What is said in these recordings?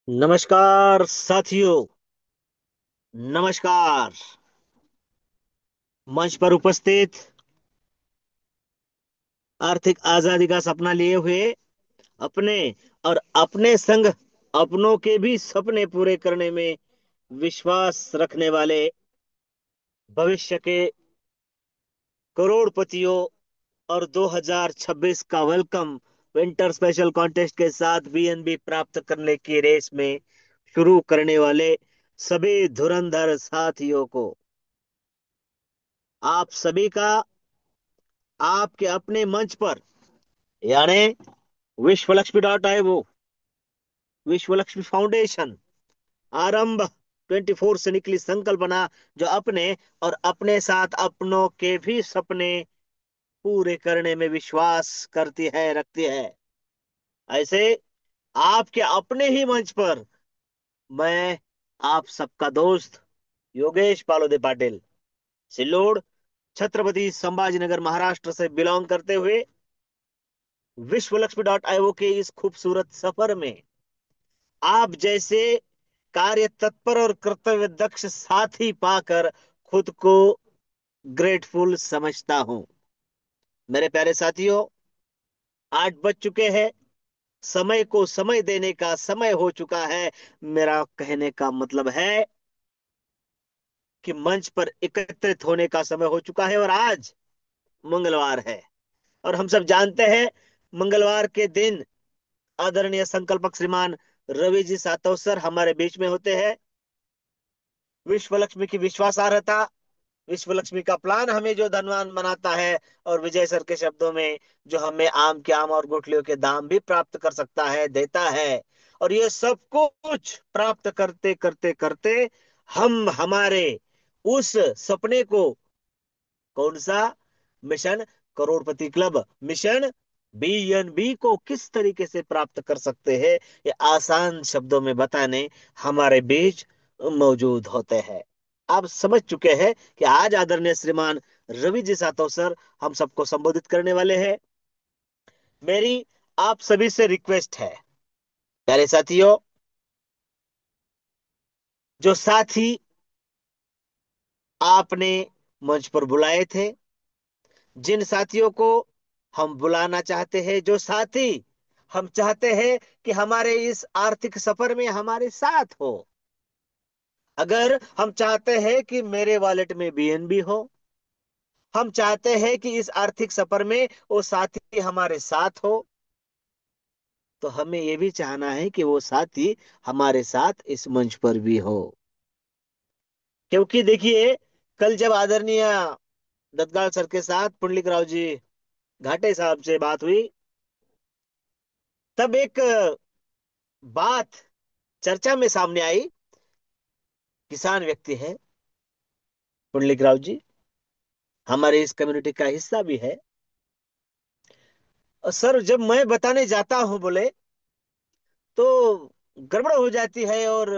नमस्कार साथियों। नमस्कार। मंच पर उपस्थित आर्थिक आजादी का सपना लिए हुए अपने और अपने संग अपनों के भी सपने पूरे करने में विश्वास रखने वाले भविष्य के करोड़पतियों और 2026 का वेलकम विंटर स्पेशल कॉन्टेस्ट के साथ बीएनबी प्राप्त करने की रेस में शुरू करने वाले सभी धुरंधर साथियों को आप सभी का आपके अपने मंच पर यानी विश्वलक्ष्मी.io विश्वलक्ष्मी फाउंडेशन आरंभ 24 से निकली संकल्पना जो अपने और अपने साथ अपनों के भी सपने पूरे करने में विश्वास करती है रखती है। ऐसे आपके अपने ही मंच पर मैं आप सबका दोस्त योगेश पालोदे पाटिल सिल्लोड छत्रपति संभाजीनगर महाराष्ट्र से बिलोंग करते हुए विश्वलक्ष्मी.io के इस खूबसूरत सफर में आप जैसे कार्य तत्पर और कर्तव्य दक्ष साथी पाकर खुद को ग्रेटफुल समझता हूं। मेरे प्यारे साथियों, 8 बज चुके हैं। समय को समय देने का समय हो चुका है। मेरा कहने का मतलब है कि मंच पर एकत्रित होने का समय हो चुका है और आज मंगलवार है और हम सब जानते हैं मंगलवार के दिन आदरणीय संकल्पक श्रीमान रवि जी सातव हमारे बीच में होते हैं। विश्व लक्ष्मी की विश्वासार्हता, विश्व लक्ष्मी का प्लान हमें जो धनवान बनाता है और विजय सर के शब्दों में जो हमें आम के आम और गुठलियों के दाम भी प्राप्त कर सकता है देता है। और ये सब कुछ प्राप्त करते करते करते हम हमारे उस सपने को, कौन सा मिशन, करोड़पति क्लब मिशन बीएनबी को किस तरीके से प्राप्त कर सकते हैं, ये आसान शब्दों में बताने हमारे बीच मौजूद होते हैं। आप समझ चुके हैं कि आज आदरणीय श्रीमान रवि जी सातव सर हम सबको संबोधित करने वाले हैं। मेरी आप सभी से रिक्वेस्ट है प्यारे साथियों, जो साथी आपने मंच पर बुलाए थे, जिन साथियों को हम बुलाना चाहते हैं, जो साथी हम चाहते हैं कि हमारे इस आर्थिक सफर में हमारे साथ हो, अगर हम चाहते हैं कि मेरे वॉलेट में बीएनबी हो, हम चाहते हैं कि इस आर्थिक सफर में वो साथी हमारे साथ हो, तो हमें ये भी चाहना है कि वो साथी हमारे साथ इस मंच पर भी हो। क्योंकि देखिए, कल जब आदरणीय दत्तगाल सर के साथ पुंडलिक राव जी घाटे साहब से बात हुई, तब एक बात चर्चा में सामने आई। किसान व्यक्ति है पुंडलिक राव जी, हमारे इस कम्युनिटी का हिस्सा भी है। और सर जब मैं बताने जाता हूं बोले तो गड़बड़ हो जाती है और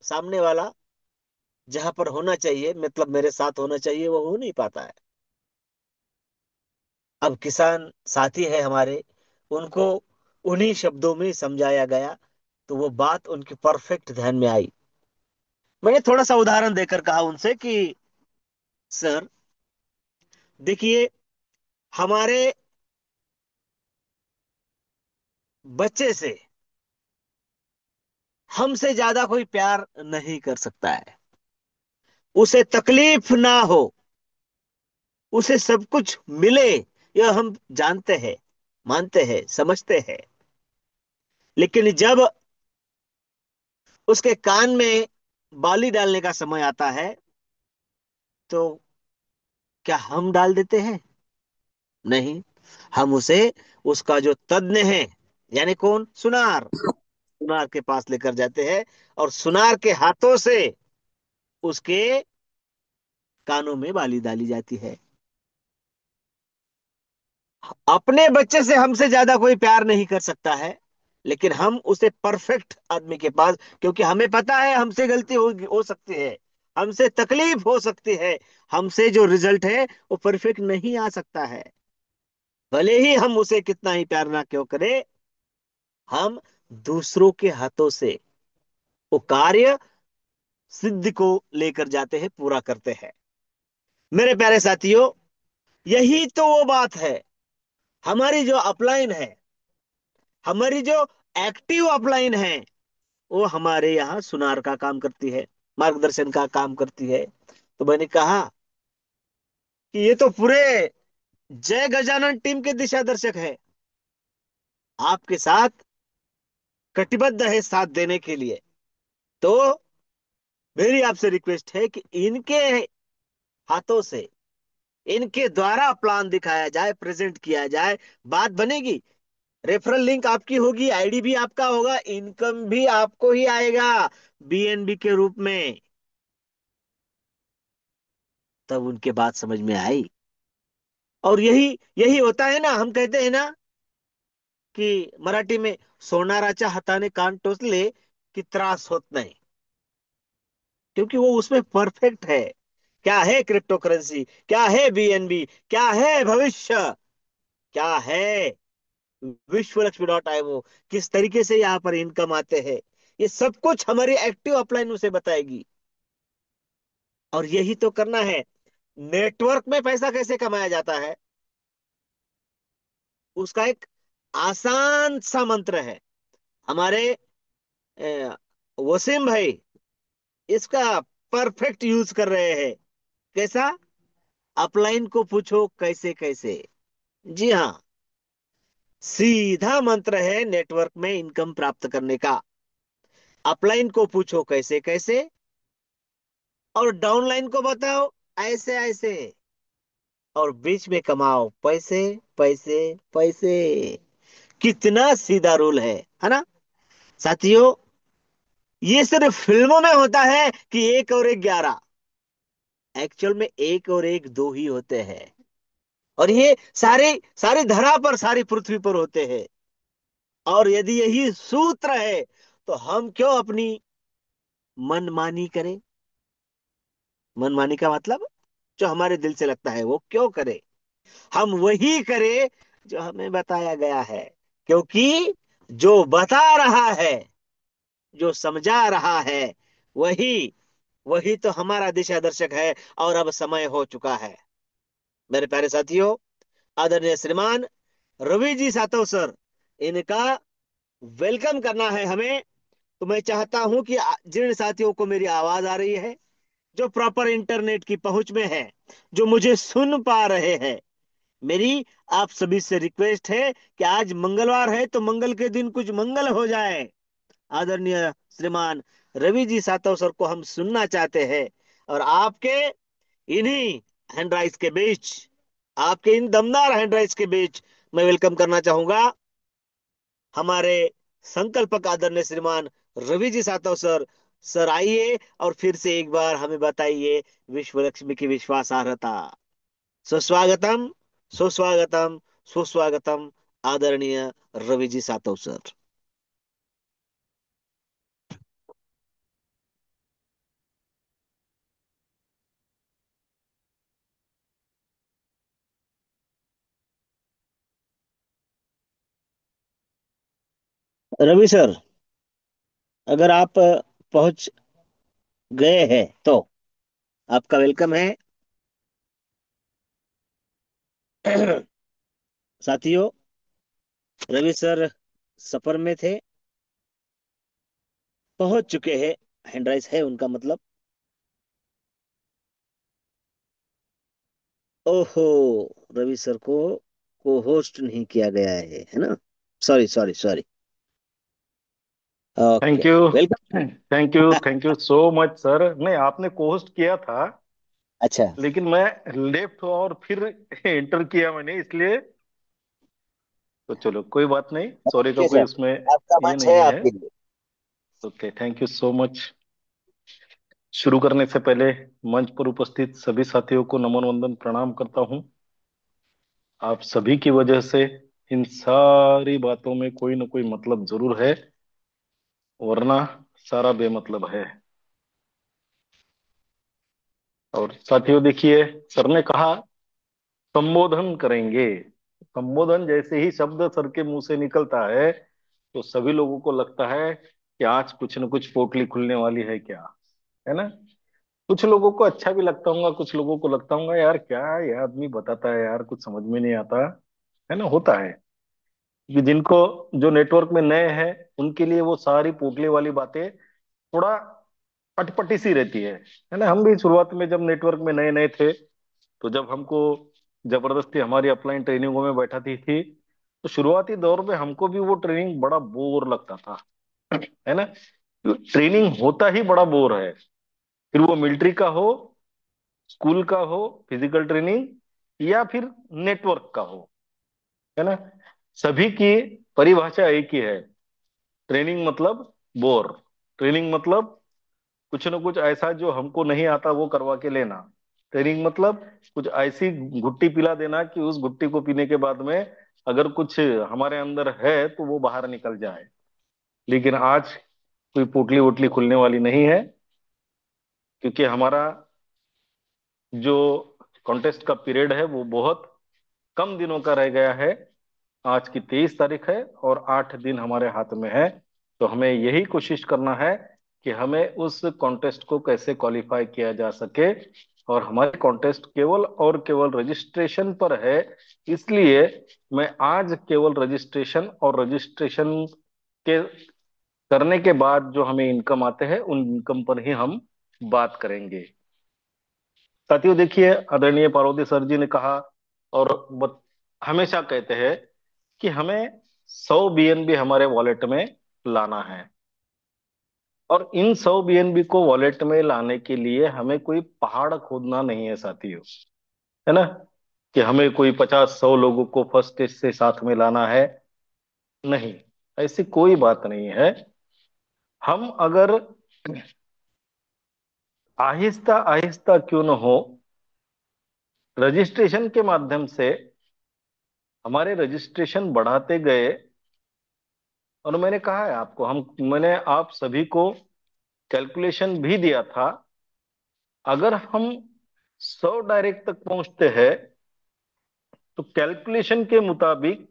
सामने वाला जहां पर होना चाहिए, मतलब मेरे साथ होना चाहिए, वो हो नहीं पाता है। अब किसान साथी है हमारे, उनको उन्हीं शब्दों में समझाया गया तो वो बात उनकी परफेक्ट ध्यान में आई। मैंने थोड़ा सा उदाहरण देकर कहा उनसे कि सर देखिए, हमारे बच्चे से हमसे ज्यादा कोई प्यार नहीं कर सकता है। उसे तकलीफ ना हो, उसे सब कुछ मिले, यह हम जानते हैं, मानते हैं, समझते हैं। लेकिन जब उसके कान में बाली डालने का समय आता है तो क्या हम डाल देते हैं? नहीं, हम उसे उसका जो तज्ञ है, यानी कौन, सुनार, सुनार के पास लेकर जाते हैं और सुनार के हाथों से उसके कानों में बाली डाली जाती है। अपने बच्चे से हमसे ज्यादा कोई प्यार नहीं कर सकता है, लेकिन हम उसे परफेक्ट आदमी के पास, क्योंकि हमें पता है हमसे गलती हो सकती है, हमसे तकलीफ हो सकती है, हमसे जो रिजल्ट है वो परफेक्ट नहीं आ सकता है। भले ही हम उसे कितना ही प्यार ना क्यों करें, हम दूसरों के हाथों से वो कार्य सिद्धि को लेकर जाते हैं, पूरा करते हैं। मेरे प्यारे साथियों, यही तो वो बात है। हमारी जो अपलाइन है, हमारी जो एक्टिव अपलाइन है, वो हमारे यहाँ सुनार का काम करती है, मार्गदर्शन का काम करती है। तो मैंने कहा कि ये तो पूरे जय गजानन टीम के दिशा दर्शक है, आपके साथ कटिबद्ध है साथ देने के लिए। तो मेरी आपसे रिक्वेस्ट है कि इनके हाथों से, इनके द्वारा प्लान दिखाया जाए, प्रेजेंट किया जाए, बात बनेगी। रेफरल लिंक आपकी होगी, आईडी भी आपका होगा, इनकम भी आपको ही आएगा बीएनबी के रूप में। तब उनके बात समझ में आई। और यही यही होता है ना, हम कहते हैं ना कि मराठी में सोनाराच्या हाताने कान टोचले कि त्रास होत नाही, क्योंकि वो उसमें परफेक्ट है। क्या है क्रिप्टो करेंसी, क्या है बीएनबी, क्या है भविष्य, क्या है विश्व लक्ष्मी डॉट आईओ, किस तरीके से यहाँ पर इनकम आते हैं, ये सब कुछ हमारी एक्टिव अपलाइन उसे बताएगी। और यही तो करना है। नेटवर्क में पैसा कैसे कमाया जाता है, उसका एक आसान सा मंत्र है। हमारे वसीम भाई इसका परफेक्ट यूज कर रहे हैं। कैसा? अपलाइन को पूछो कैसे कैसे। जी हाँ, सीधा मंत्र है नेटवर्क में इनकम प्राप्त करने का। अपलाइन को पूछो कैसे कैसे, और डाउनलाइन को बताओ ऐसे ऐसे, और बीच में कमाओ पैसे पैसे पैसे। कितना सीधा रूल है ना साथियों? ये सिर्फ फिल्मों में होता है कि एक और एक 11, एक्चुअल में एक और एक दो ही होते हैं। और ये सारी सारी धरा पर, सारी पृथ्वी पर होते हैं। और यदि यही सूत्र है, तो हम क्यों अपनी मनमानी करें? मनमानी का मतलब, जो हमारे दिल से लगता है वो क्यों करें? हम वही करें जो हमें बताया गया है। क्योंकि जो बता रहा है, जो समझा रहा है, वही वही तो हमारा दिशा दर्शक है। और अब समय हो चुका है मेरे प्यारे साथियों, आदरणीय श्रीमान रवि जी सातव सर, इनका वेलकम करना है हमें। तो मैं चाहता हूं कि जिन साथियों को मेरी आवाज आ रही है, जो प्रॉपर इंटरनेट की पहुंच में है, जो मुझे सुन पा रहे हैं, मेरी आप सभी से रिक्वेस्ट है कि आज मंगलवार है तो मंगल के दिन कुछ मंगल हो जाए। आदरणीय श्रीमान रवि जी सातव सर को हम सुनना चाहते हैं। और आपके इन्हीं हैंडराइज के बीच, आपके इन दमदार हैंडराइज के बीच मैं वेलकम करना चाहूंगा हमारे संकल्पक आदरणीय श्रीमान रवि जी सातव सर। सर आइए और फिर से एक बार हमें बताइए विश्व लक्ष्मी की विश्वासार्हता। सुस्वागतम, सुस्वागतम, सुस्वागतम, आदरणीय रवि जी सातव सर। रवि सर, अगर आप पहुंच गए हैं तो आपका वेलकम है। साथियों, रवि सर सफर में थे, पहुंच चुके हैं, हैंडराइज है उनका मतलब। ओहो, रवि सर को होस्ट नहीं किया गया है ना? Sorry sorry sorry. Okay, thank you. Welcome. Thank you so much sir. नहीं, आपने कोहोस्ट किया था, अच्छा। लेकिन मैं लेफ्ट हुआ और फिर एंटर किया मैंने, इसलिए तो चलो कोई बात नहीं, सॉरी का ओके कोई सर, उसमें आपका ये मंच है नहीं है। आपके लिए। Okay, thank you so much. शुरू करने से पहले मंच पर उपस्थित सभी साथियों को नमन वंदन प्रणाम करता हूँ। आप सभी की वजह से इन सारी बातों में कोई ना कोई मतलब जरूर है, वरना सारा बेमतलब है। और साथियों देखिए, सर ने कहा संबोधन करेंगे। संबोधन जैसे ही शब्द सर के मुंह से निकलता है, तो सभी लोगों को लगता है कि आज कुछ न कुछ पोटली खुलने वाली है क्या, है ना। कुछ लोगों को अच्छा भी लगता होगा, कुछ लोगों को लगता होगा यार क्या ये आदमी बताता है यार, कुछ समझ में नहीं आता, है ना, होता है कि जिनको, जो नेटवर्क में नए हैं, उनके लिए वो सारी पोटली वाली बातें थोड़ा अटपटी सी रहती है ना। हम भी शुरुआत में जब नेटवर्क में नए नए थे, तो जब हमको जबरदस्ती हमारी अपलाइन ट्रेनिंगों में बैठाती थी, तो शुरुआती दौर में हमको भी वो ट्रेनिंग बड़ा बोर लगता था, है ना। ट्रेनिंग होता ही बड़ा बोर है, फिर वो मिलिट्री का हो, स्कूल का हो, फिजिकल ट्रेनिंग, या फिर नेटवर्क का हो, है ना। सभी की परिभाषा एक ही है, ट्रेनिंग मतलब बोर, ट्रेनिंग मतलब कुछ न कुछ ऐसा जो हमको नहीं आता वो करवा के लेना, ट्रेनिंग मतलब कुछ ऐसी घुट्टी पिला देना कि उस घुट्टी को पीने के बाद में अगर कुछ हमारे अंदर है तो वो बाहर निकल जाए। लेकिन आज कोई पोटली वोटली खुलने वाली नहीं है, क्योंकि हमारा जो कॉन्टेस्ट का पीरियड है वो बहुत कम दिनों का रह गया है। आज की 23 तारीख है और 8 दिन हमारे हाथ में है। तो हमें यही कोशिश करना है कि हमें उस कॉन्टेस्ट को कैसे क्वालिफाई किया जा सके। और हमारे कॉन्टेस्ट केवल और केवल रजिस्ट्रेशन पर है, इसलिए मैं आज केवल रजिस्ट्रेशन और रजिस्ट्रेशन के करने के बाद जो हमें इनकम आते हैं उन इनकम पर ही हम बात करेंगे। साथियों देखिए, आदरणीय पार्वती सर जी ने कहा और हमेशा कहते हैं कि हमें 100 BNB हमारे वॉलेट में लाना है। और इन 100 BNB को वॉलेट में लाने के लिए हमें कोई पहाड़ खोदना नहीं है साथियों, है ना, कि हमें कोई 50-100 लोगों को फर्स्ट स्टेज से साथ में लाना है। नहीं, ऐसी कोई बात नहीं है। हम अगर आहिस्ता आहिस्ता क्यों न हो, रजिस्ट्रेशन के माध्यम से हमारे रजिस्ट्रेशन बढ़ाते गए। और मैंने कहा है आपको, मैंने आप सभी को कैलकुलेशन भी दिया था। अगर हम 100 डायरेक्ट तक पहुंचते हैं, तो कैलकुलेशन के मुताबिक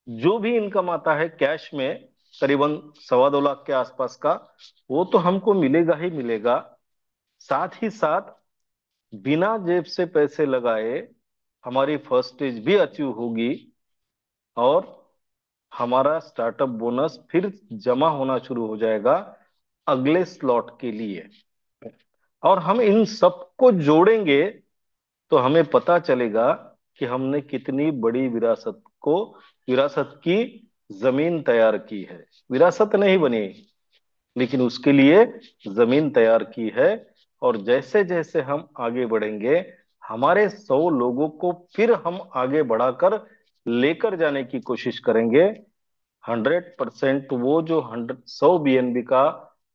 जो भी इनकम आता है कैश में, करीबन 2.25 लाख के आसपास का, वो तो हमको मिलेगा ही मिलेगा। साथ ही साथ बिना जेब से पैसे लगाए हमारी फर्स्ट स्टेज भी अचीव होगी, और हमारा स्टार्टअप बोनस फिर जमा होना शुरू हो जाएगा अगले स्लॉट के लिए। और हम इन सबको जोड़ेंगे तो हमें पता चलेगा कि हमने कितनी बड़ी विरासत की जमीन तैयार की है। विरासत नहीं बनी, लेकिन उसके लिए जमीन तैयार की है। और जैसे जैसे हम आगे बढ़ेंगे, हमारे 100 लोगों को फिर हम आगे बढ़ाकर लेकर जाने की कोशिश करेंगे। 100% वो जो 100 BNB का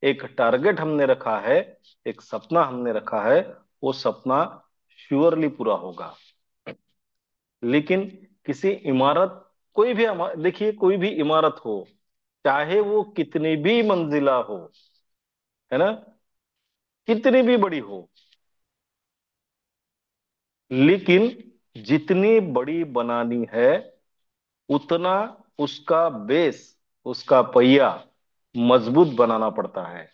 एक टारगेट हमने रखा है, एक सपना हमने रखा है, वो सपना श्योरली पूरा होगा। लेकिन किसी इमारत, देखिए कोई भी इमारत हो, चाहे वो कितनी भी मंजिला हो, है ना, कितनी भी बड़ी हो, लेकिन जितनी बड़ी बनानी है उतना उसका बेस, उसका पहिया मजबूत बनाना पड़ता है।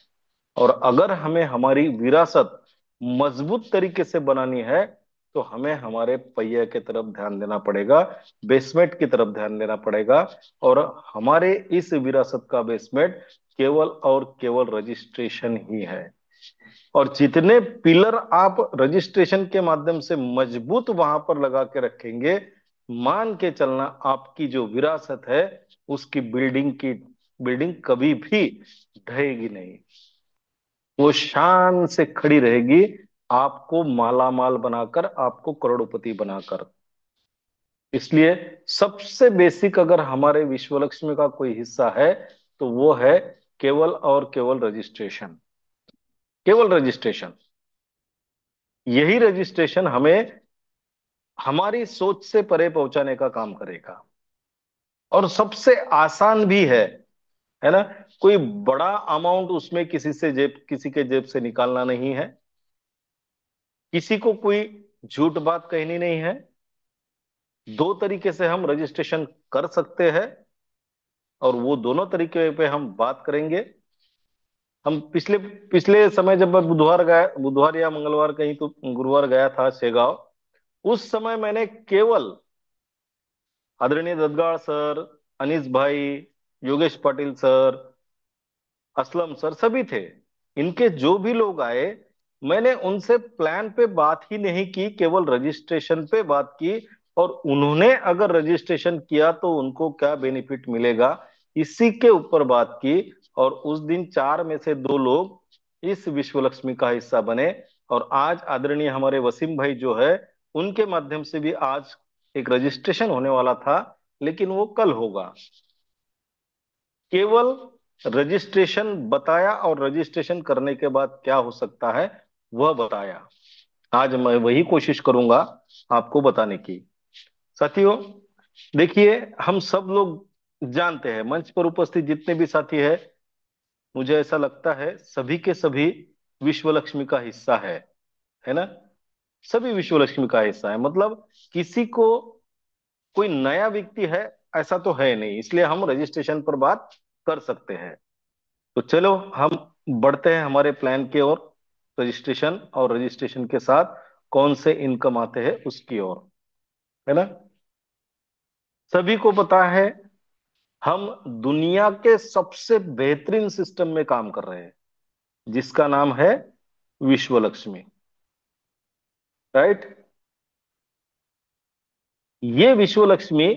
और अगर हमें हमारी विरासत मजबूत तरीके से बनानी है, तो हमें हमारे पहिए की तरफ ध्यान देना पड़ेगा, बेसमेंट की तरफ ध्यान देना पड़ेगा। और हमारे इस विरासत का बेसमेंट केवल और केवल रजिस्ट्रेशन ही है। और जितने पिलर आप रजिस्ट्रेशन के माध्यम से मजबूत वहां पर लगा के रखेंगे, मान के चलना आपकी जो विरासत है उसकी बिल्डिंग कभी भी ढहेगी नहीं, वो शान से खड़ी रहेगी, आपको माला माल बनाकर, आपको करोड़पति बनाकर। इसलिए सबसे बेसिक अगर हमारे विश्व लक्ष्मी का कोई हिस्सा है, तो वो है केवल और केवल रजिस्ट्रेशन। केवल रजिस्ट्रेशन, यही रजिस्ट्रेशन हमें हमारी सोच से परे पहुंचाने का काम करेगा। और सबसे आसान भी है ना। कोई बड़ा अमाउंट उसमें किसी के जेब से निकालना नहीं है, किसी को कोई झूठ बात कहनी नहीं है। 2 तरीके से हम रजिस्ट्रेशन कर सकते हैं, और वो दोनों तरीके पे हम बात करेंगे। हम पिछले पिछले समय जब मैं बुधवार गया, बुधवार या मंगलवार कहीं तो गुरुवार गया था शेगांव, उस समय मैंने केवल आदरणीय दद्गाड़ सर, अनीस भाई, योगेश पाटिल सर, असलम सर सभी थे, इनके जो भी लोग आए, मैंने उनसे प्लान पे बात ही नहीं की, केवल रजिस्ट्रेशन पे बात की। और उन्होंने अगर रजिस्ट्रेशन किया तो उनको क्या बेनिफिट मिलेगा, इसी के ऊपर बात की। और उस दिन चार में से दो लोग इस विश्व लक्ष्मी का हिस्सा बने। और आज आदरणीय हमारे वसीम भाई जो है, उनके माध्यम से भी आज एक रजिस्ट्रेशन होने वाला था, लेकिन वो कल होगा। केवल रजिस्ट्रेशन बताया और रजिस्ट्रेशन करने के बाद क्या हो सकता है वह बताया। आज मैं वही कोशिश करूंगा आपको बताने की। साथियों, देखिए, हम सब लोग जानते हैं, मंच पर उपस्थित जितने भी साथी हैं, मुझे ऐसा लगता है सभी के सभी विश्व लक्ष्मी का हिस्सा है ना? सभी विश्व लक्ष्मी का हिस्सा है, मतलब किसी को कोई नया व्यक्ति है ऐसा तो है नहीं, इसलिए हम रजिस्ट्रेशन पर बात कर सकते हैं। तो चलो हम बढ़ते हैं हमारे प्लान की ओर, रजिस्ट्रेशन और रजिस्ट्रेशन के साथ कौन से इनकम आते हैं उसकी ओर, है ना? सभी को पता है, हम दुनिया के सबसे बेहतरीन सिस्टम में काम कर रहे हैं, जिसका नाम है विश्व लक्ष्मी, राइट? ये विश्व लक्ष्मी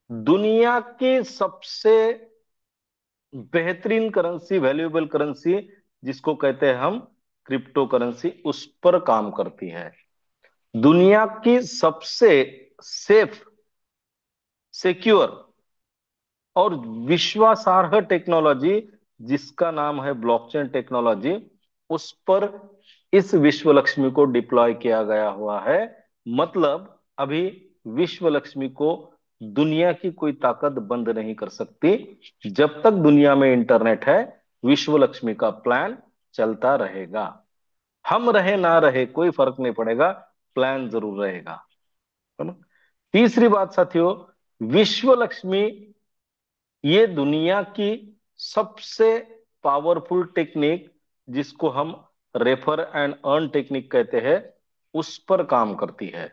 दुनिया की सबसे बेहतरीन करेंसी, वैल्यूएबल करेंसी, जिसको कहते हैं हम क्रिप्टो करेंसी, उस पर काम करती है। दुनिया की सबसे सेफ, सिक्योर और विश्वासार्ह टेक्नोलॉजी, जिसका नाम है ब्लॉकचेन टेक्नोलॉजी, उस पर इस विश्व लक्ष्मी को डिप्लॉय किया गया हुआ है। मतलब अभी विश्व लक्ष्मी को दुनिया की कोई ताकत बंद नहीं कर सकती। जब तक दुनिया में इंटरनेट है, विश्व लक्ष्मी का प्लान चलता रहेगा। हम रहे ना रहे कोई फर्क नहीं पड़ेगा, प्लान जरूर रहेगा, है ना? तीसरी बात साथियों, विश्व लक्ष्मी ये दुनिया की सबसे पावरफुल टेक्निक, जिसको हम रेफर एंड अर्न टेक्निक कहते हैं, उस पर काम करती है।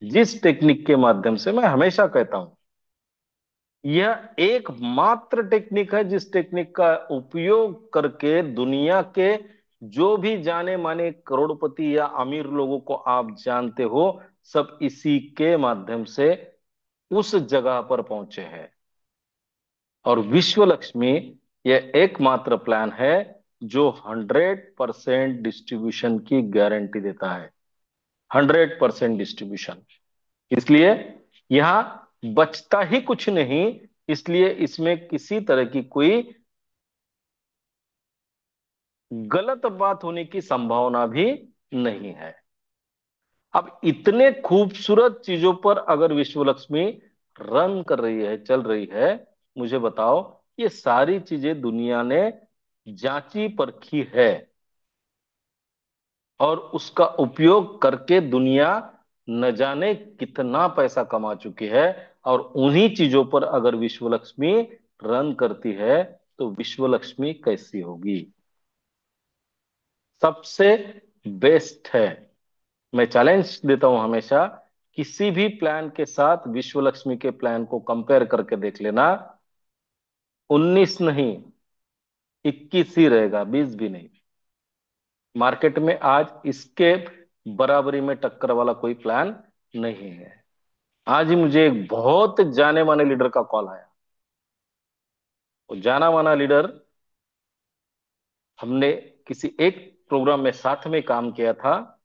जिस टेक्निक के माध्यम से, मैं हमेशा कहता हूं, यह एकमात्र टेक्निक है जिस टेक्निक का उपयोग करके दुनिया के जो भी जाने माने करोड़पति या अमीर लोगों को आप जानते हो, सब इसी के माध्यम से उस जगह पर पहुंचे हैं। और विश्व लक्ष्मी यह एकमात्र प्लान है जो 100% डिस्ट्रीब्यूशन की गारंटी देता है। 100% डिस्ट्रीब्यूशन, इसलिए यहां बचता ही कुछ नहीं, इसलिए इसमें किसी तरह की कोई गलत बात होने की संभावना भी नहीं है। अब इतने खूबसूरत चीजों पर अगर विश्व लक्ष्मी रन कर रही है, चल रही है, मुझे बताओ, ये सारी चीजें दुनिया ने जांची परखी है और उसका उपयोग करके दुनिया न जाने कितना पैसा कमा चुकी है। और उन्हीं चीजों पर अगर विश्व लक्ष्मी रन करती है, तो विश्व लक्ष्मी कैसी होगी? सबसे बेस्ट है। मैं चैलेंज देता हूं हमेशा, किसी भी प्लान के साथ विश्व लक्ष्मी के प्लान को कंपेयर करके देख लेना। 19 नहीं, 21 ही रहेगा, 20 भी नहीं। मार्केट में आज इसके बराबरी में टक्कर वाला कोई प्लान नहीं है। आज ही मुझे एक बहुत जाने माने लीडर का कॉल आया। वो जाना माना लीडर, हमने किसी एक प्रोग्राम में साथ में काम किया था,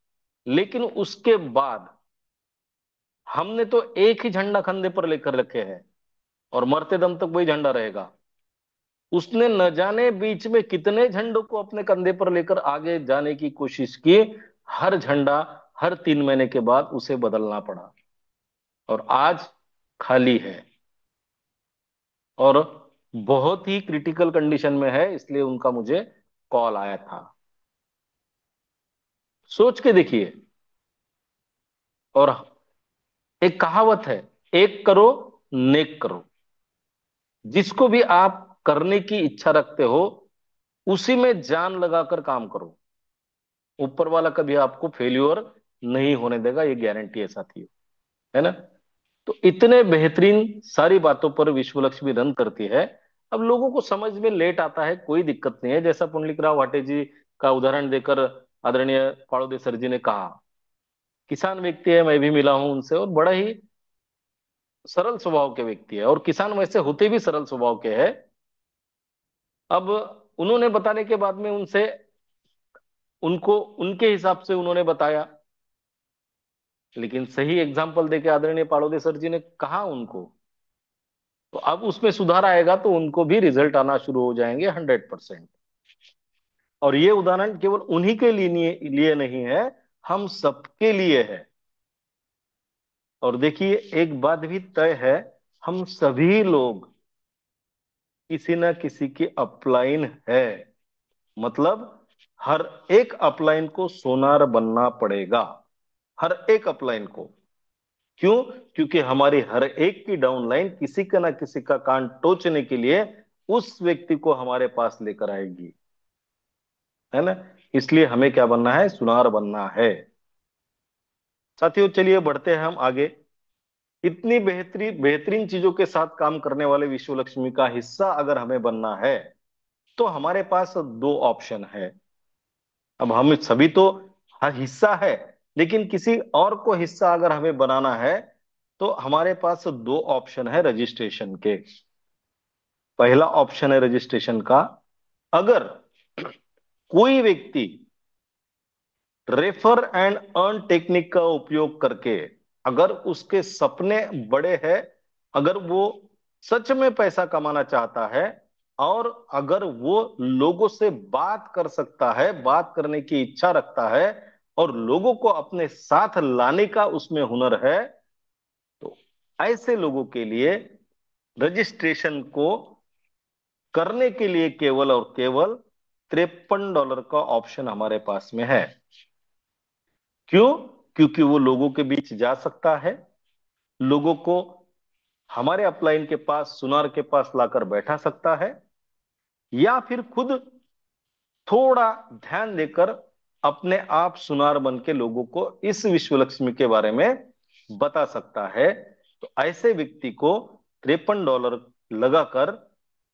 लेकिन उसके बाद हमने तो एक ही झंडा कंधे पर लेकर रखे हैं और मरते दम तक वही झंडा रहेगा। उसने न जाने बीच में कितने झंडों को अपने कंधे पर लेकर आगे जाने की कोशिश की। हर झंडा हर 3 महीने के बाद उसे बदलना पड़ा और आज खाली है और बहुत ही क्रिटिकल कंडीशन में है, इसलिए उनका मुझे कॉल आया था। सोच के देखिए। और एक कहावत है, एक करो नेक करो। जिसको भी आप करने की इच्छा रखते हो उसी में जान लगाकर काम करो। ऊपर वाला कभी आपको फेल्यूर नहीं होने देगा, ये गारंटी है साथियों, है ना। तो इतने बेहतरीन सारी बातों पर विश्व लक्ष्मी रन करती है। अब लोगों को समझ में लेट आता है, कोई दिक्कत नहीं है, जैसा पुंडलिक राव वाटे जी का उदाहरण देकर आदरणीय फाड़ोदे सर जी ने कहा। किसान व्यक्ति है, मैं भी मिला हूं उनसे, और बड़ा ही सरल स्वभाव के व्यक्ति है, और किसान वैसे होते भी सरल स्वभाव के हैं। अब उन्होंने बताने के बाद में उनसे, उनको उनके हिसाब से उन्होंने बताया, लेकिन सही एग्जाम्पल देके आदरणीय पाड़ोदे सर जी ने कहा उनको, तो अब उसमें सुधार आएगा तो उनको भी रिजल्ट आना शुरू हो जाएंगे 100%। और ये उदाहरण केवल उन्हीं के लिए नहीं है, हम सबके लिए है। और देखिए एक बात भी तय है, हम सभी लोग किसी न किसी के अपलाइन है। मतलब हर एक अपलाइन को सोनार बनना पड़ेगा, हर एक अपलाइन को। क्यों? क्योंकि हमारी हर एक की डाउनलाइन किसी का ना किसी का कान टोचने के लिए उस व्यक्ति को हमारे पास लेकर आएगी, है ना। इसलिए हमें क्या बनना है? सुनार बनना है। साथियों चलिए बढ़ते हैं हम आगे। इतनी बेहतरीन बेहतरीन चीजों के साथ काम करने वाले विश्व लक्ष्मी का हिस्सा अगर हमें बनना है तो हमारे पास दो ऑप्शन है। अब हम सभी तो हर हिस्सा है, लेकिन किसी और को हिस्सा अगर हमें बनाना है तो हमारे पास दो ऑप्शन है रजिस्ट्रेशन के। पहला ऑप्शन है रजिस्ट्रेशन का, अगर कोई व्यक्ति रेफर एंड अर्न टेक्निक का उपयोग करके, अगर उसके सपने बड़े हैं, अगर वो सच में पैसा कमाना चाहता है, और अगर वो लोगों से बात कर सकता है, बात करने की इच्छा रखता है, और लोगों को अपने साथ लाने का उसमें हुनर है, तो ऐसे लोगों के लिए रजिस्ट्रेशन को करने के लिए केवल और केवल $53 का ऑप्शन हमारे पास में है। क्यों? क्योंकि वो लोगों के बीच जा सकता है, लोगों को हमारे अपलाइन के पास, सुनार के पास लाकर बैठा सकता है, या फिर खुद थोड़ा ध्यान देकर अपने आप सुनार बन के लोगों को इस विश्व लक्ष्मी के बारे में बता सकता है। तो ऐसे व्यक्ति को $53 लगाकर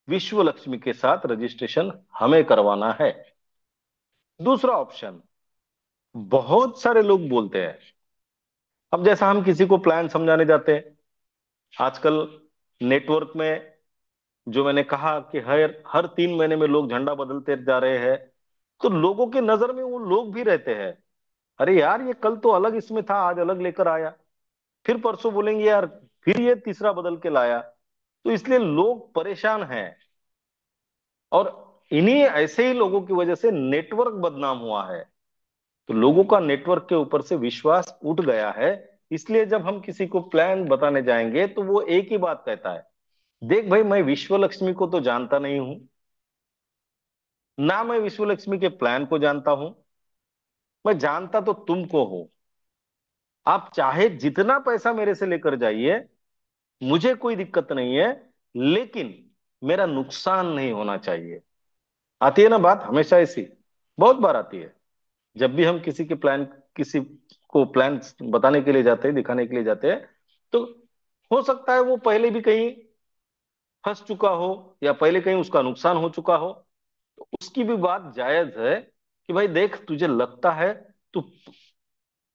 विश्व लक्ष्मी के साथ रजिस्ट्रेशन हमें करवाना है। दूसरा ऑप्शन, बहुत सारे लोग बोलते हैं, अब जैसा हम किसी को प्लान समझाने जाते हैं आजकल नेटवर्क में, जो मैंने कहा कि हर हर 3 महीने में लोग झंडा बदलते जा रहे हैं, तो लोगों के नजर में वो लोग भी रहते हैं, अरे यार ये कल तो अलग इसमें था, आज अलग लेकर आया, फिर परसों बोलेंगे यार फिर ये तीसरा बदल के लाया। तो इसलिए लोग परेशान हैं, और इन्हीं ऐसे ही लोगों की वजह से नेटवर्क बदनाम हुआ है। तो लोगों का नेटवर्क के ऊपर से विश्वास उठ गया है। इसलिए जब हम किसी को प्लान बताने जाएंगे तो वो एक ही बात कहता है, देख भाई मैं विश्व लक्ष्मी को तो जानता नहीं हूं, ना मैं विश्व लक्ष्मी के प्लान को जानता हूं, मैं जानता तो तुमको हूं। आप चाहे जितना पैसा मेरे से लेकर जाइए, मुझे कोई दिक्कत नहीं है, लेकिन मेरा नुकसान नहीं होना चाहिए। आती है ना बात हमेशा ऐसी, बहुत बार आती है। जब भी हम किसी को प्लान बताने के लिए जाते हैं, दिखाने के लिए जाते हैं, तो हो सकता है वो पहले भी कहीं फंस चुका हो, या पहले कहीं उसका नुकसान हो चुका हो, तो उसकी भी बात जायज है कि भाई देख तुझे लगता है, तू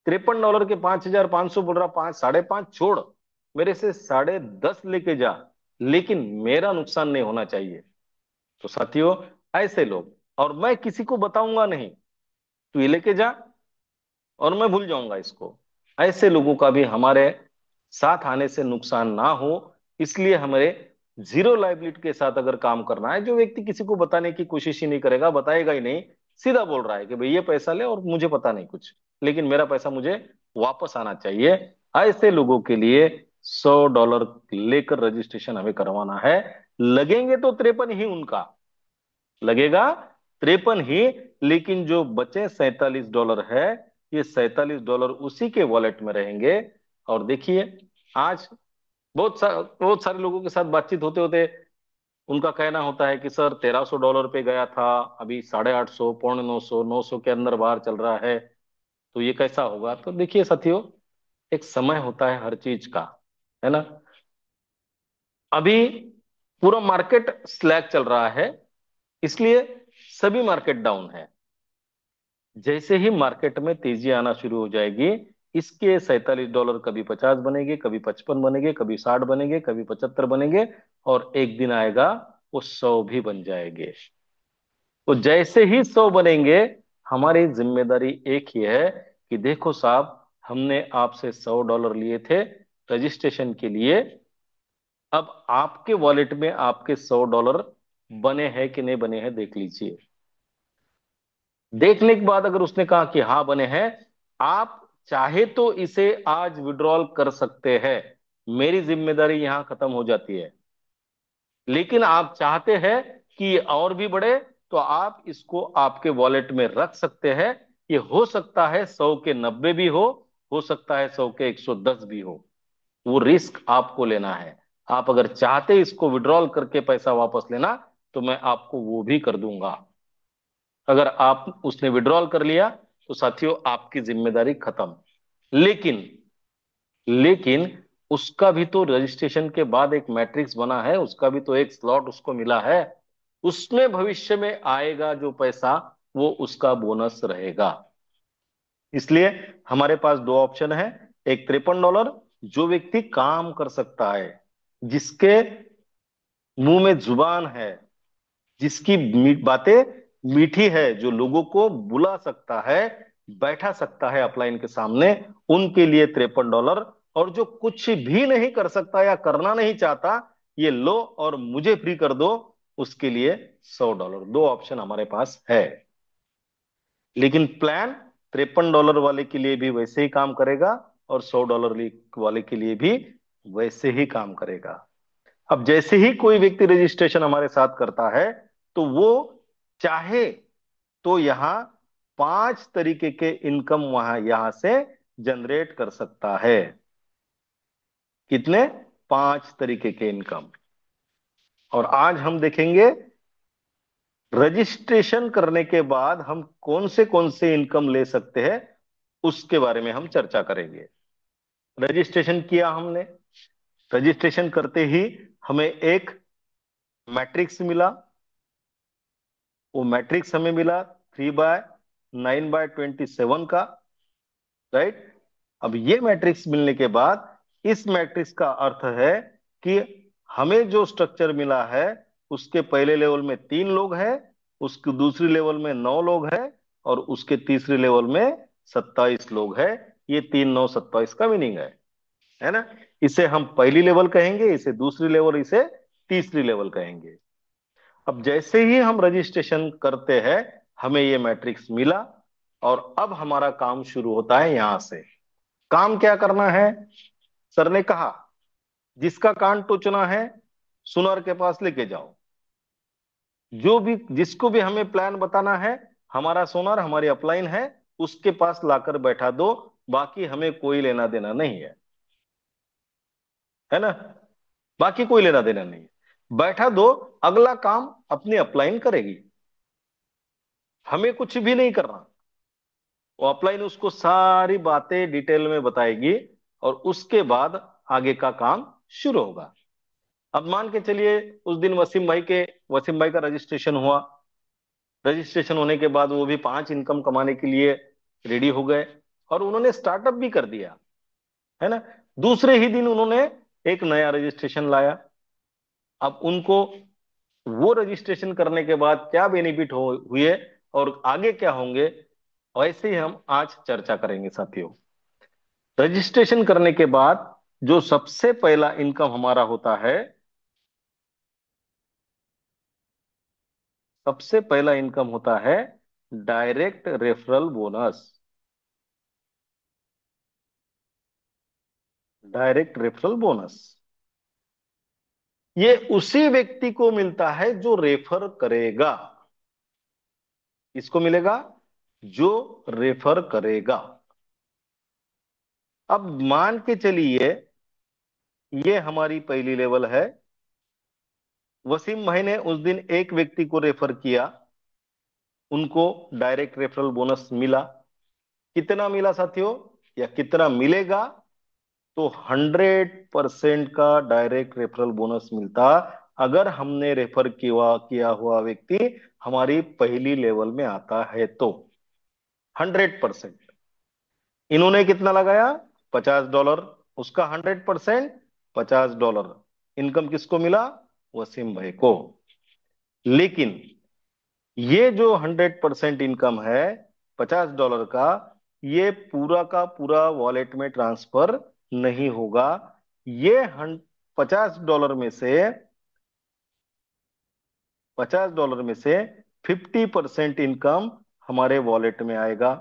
$53 के 5,500 बोल रहा, 5, 5.5 छोड़, मेरे से 10.5 लेके जा, लेकिन मेरा नुकसान नहीं होना चाहिए। तो साथियों ऐसे लोग, और मैं किसी को बताऊंगा नहीं, तू ये लेके जा और मैं भूल जाऊंगा इसको, ऐसे लोगों का भी हमारे साथ आने से नुकसान ना हो, इसलिए हमें जीरो लाइबिलिटी के साथ अगर काम करना है। जो व्यक्ति किसी को बताने की कोशिश ही नहीं करेगा, बताएगा ही नहीं, सीधा बोल रहा है कि भाई ये पैसा ले और मुझे पता नहीं कुछ, लेकिन मेरा पैसा मुझे वापस आना चाहिए, ऐसे लोगों के लिए $100 लेकर रजिस्ट्रेशन हमें करवाना है। लगेंगे तो 53 ही उनका, लगेगा 53 ही, लेकिन जो बचे $47 है, ये $47 उसी के वॉलेट में रहेंगे। और देखिए आज बहुत सारे लोगों के साथ बातचीत होते होते उनका कहना होता है कि सर $1300 पे गया था, अभी 850, 950, 900 के अंदर बाहर चल रहा है, तो ये कैसा होगा? तो देखिए साथियों, एक समय होता है हर चीज का, है ना। अभी पूरा मार्केट स्लैग चल रहा है, इसलिए सभी मार्केट डाउन है। जैसे ही मार्केट में तेजी आना शुरू हो जाएगी, इसके $47 कभी 50 बनेंगे, कभी 55 बनेंगे, कभी 60 बनेंगे, कभी 75 बनेंगे, और एक दिन आएगा वो 100 भी बन जाएंगे। तो जैसे ही 100 बनेंगे, हमारी जिम्मेदारी एक ही है कि देखो साहब, हमने आपसे $100 लिए थे रजिस्ट्रेशन के लिए, अब आपके वॉलेट में आपके $100 बने हैं कि नहीं बने हैं देख लीजिए। देखने के बाद अगर उसने कहा कि हाँ बने हैं, आप चाहे तो इसे आज विड्रॉल कर सकते हैं, मेरी जिम्मेदारी यहां खत्म हो जाती है। लेकिन आप चाहते हैं कि ये और भी बढ़े, तो आप इसको आपके वॉलेट में रख सकते हैं। ये हो सकता है 100 के 90 भी हो सकता है 100 के 110 भी हो। वो रिस्क आपको लेना है। आप अगर चाहते इसको विड्रॉल करके पैसा वापस लेना, तो मैं आपको वो भी कर दूंगा। अगर आप उसने विड्रॉल कर लिया, तो साथियों आपकी जिम्मेदारी खत्म। लेकिन लेकिन उसका भी तो रजिस्ट्रेशन के बाद एक मैट्रिक्स बना है, उसका भी तो एक स्लॉट उसको मिला है। उसमें भविष्य में आएगा जो पैसा, वो उसका बोनस रहेगा। इसलिए हमारे पास दो ऑप्शन है। एक $53, जो व्यक्ति काम कर सकता है, जिसके मुंह में जुबान है, जिसकी बातें मीठी है, जो लोगों को बुला सकता है, बैठा सकता है अपलाइन के सामने, उनके लिए $53। और जो कुछ भी नहीं कर सकता या करना नहीं चाहता, ये लो और मुझे फ्री कर दो, उसके लिए $100। दो ऑप्शन हमारे पास है। लेकिन प्लान $53 वाले के लिए भी वैसे ही काम करेगा, और $100 वाले के लिए भी वैसे ही काम करेगा। अब जैसे ही कोई व्यक्ति रजिस्ट्रेशन हमारे साथ करता है, तो वो चाहे तो यहां 5 तरीके के इनकम वहां यहां से जनरेट कर सकता है। कितने? 5 तरीके के इनकम। और आज हम देखेंगे रजिस्ट्रेशन करने के बाद हम कौन से इनकम ले सकते हैं, उसके बारे में हम चर्चा करेंगे। रजिस्ट्रेशन किया हमने, रजिस्ट्रेशन करते ही हमें एक मैट्रिक्स मिला। वो मैट्रिक्स हमें मिला 3/9/27 का, राइट। अब ये मैट्रिक्स मिलने के बाद, इस मैट्रिक्स का अर्थ है कि हमें जो स्ट्रक्चर मिला है, उसके पहले लेवल में 3 लोग हैं, उसके दूसरी लेवल में 9 लोग हैं, और उसके तीसरी लेवल में 27 लोग हैं। ये 3 9 27 का मीनिंग है ना। इसे हम पहली लेवल कहेंगे, इसे दूसरी लेवल, इसे तीसरी लेवल कहेंगे। अब जैसे ही हम रजिस्ट्रेशन करते हैं, हमें ये मैट्रिक्स मिला, और अब हमारा काम शुरू होता है यहां से। काम क्या करना है? सर ने कहा, जिसका कान टोचना है, सुनार के पास लेके जाओ। जो भी, जिसको भी हमें प्लान बताना है, हमारा सोनार, हमारी अपलाइन है, उसके पास लाकर बैठा दो। बाकी हमें कोई लेना देना नहीं है ना। बाकी कोई लेना देना नहीं है, बैठा दो। अगला काम अपनी अपलाइन करेगी, हमें कुछ भी नहीं करना। वो अपलाइन उसको सारी बातें डिटेल में बताएगी, और उसके बाद आगे का काम शुरू होगा। अब मान के चलिए, उस दिन वसीम भाई का रजिस्ट्रेशन हुआ। रजिस्ट्रेशन होने के बाद वो भी 5 इनकम कमाने के लिए रेडी हो गए, और उन्होंने स्टार्टअप भी कर दिया, है ना। दूसरे ही दिन उन्होंने एक नया रजिस्ट्रेशन लाया। अब उनको वो रजिस्ट्रेशन करने के बाद क्या बेनिफिट हो हुए, और आगे क्या होंगे, वैसे ही हम आज चर्चा करेंगे साथियों। रजिस्ट्रेशन करने के बाद जो सबसे पहला इनकम हमारा होता है, सबसे पहला इनकम होता है direct referral bonus. Direct referral bonus ये उसी व्यक्ति को मिलता है जो रेफर करेगा। इसको मिलेगा जो रेफर करेगा। अब मान के चलिए, ये हमारी पहली लेवल है, वसीम भाई ने उस दिन एक व्यक्ति को रेफर किया, उनको डायरेक्ट रेफरल बोनस मिला। कितना मिला साथियों, या कितना मिलेगा? तो 100% का डायरेक्ट रेफरल बोनस मिलता अगर हमने रेफर किया किया हुआ व्यक्ति हमारी पहली लेवल में आता है तो। 100%। इन्होंने कितना लगाया? $50। उसका 100%, $50। इनकम किसको मिला? वसीम भाई को। लेकिन ये जो 100% इनकम है $50 का, ये पूरा का पूरा वॉलेट में ट्रांसफर नहीं होगा। ये $50 में से, $50 में से 50% इनकम हमारे वॉलेट में आएगा।